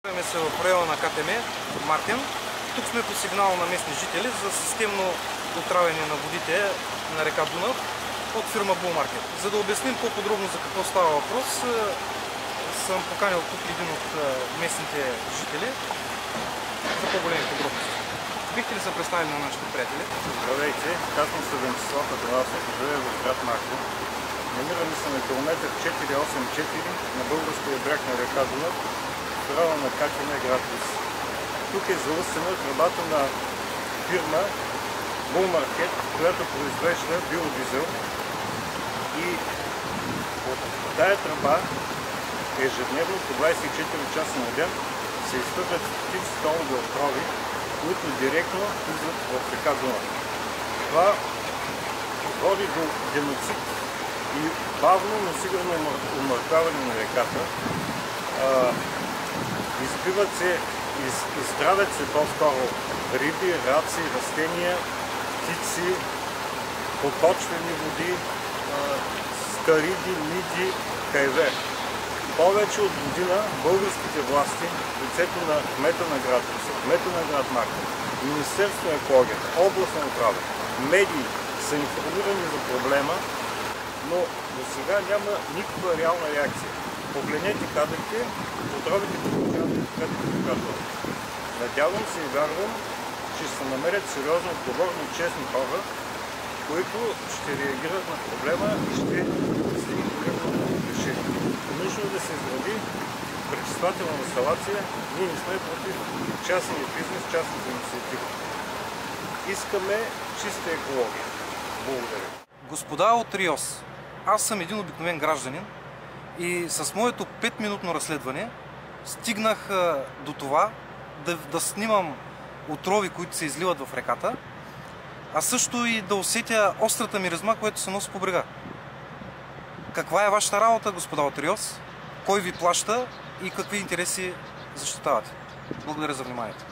Намираме се в района на КТМ Мартин. Тук сме по сигнал на местни жители за системно отравяне на водите на река Дунав от фирма Булмаркет. За да обясним по-подробно за какво става въпрос, съм поканил тук един от местните жители за по-големи подробности. Бихте ли се представили на нашите приятели? Здравейте, казвам се Венцислав Атанасов, живея в град Мартин. Намираме се на километър 484 на българския бряг на река Дунав, в района на КТМ град Русе. Тук е залъсена тръбата на фирма Булмаркет, която произвежда биодизел, и от тая тръба ежедневно по 24 часа на ден се изхвърлят стотици тонове отрови, които директно влизат в река Дунав. Това води до геноцид и бавно, но сигурно умъртвяване на реката. Избиват се, изздравят се по-скоро риби, раци, растения, птици, подпочвени води, скариди, миди, кайвер. Повече от година българските власти, в лицето на кмета на град Русе, кмета на град Мартин, Министерството на екологията, областна управа, медии са информирани за проблема, но до сега няма никаква реална реакция. Погледнете кадрите, отровите продължават да показват. Надявам се и вярвам, че ще се намерят сериозно отговорни и честни хора, които ще реагират на проблема и ще стигнат до решение. Нужно е да се изгради пречиствателна инсталация. Ние не сме против частния бизнес, частната инициатива. Искаме чиста екология. Благодаря. Господа от РИОС, аз съм един обикновен гражданин и с моето 5-минутно разследване стигнах до това да снимам отрови, които се изливат в реката, а също и да усетя острата миризма, която се носи по брега. Каква е вашата работа, господа от РИОС? Кой ви плаща и какви интереси защитавате? Благодаря за вниманието.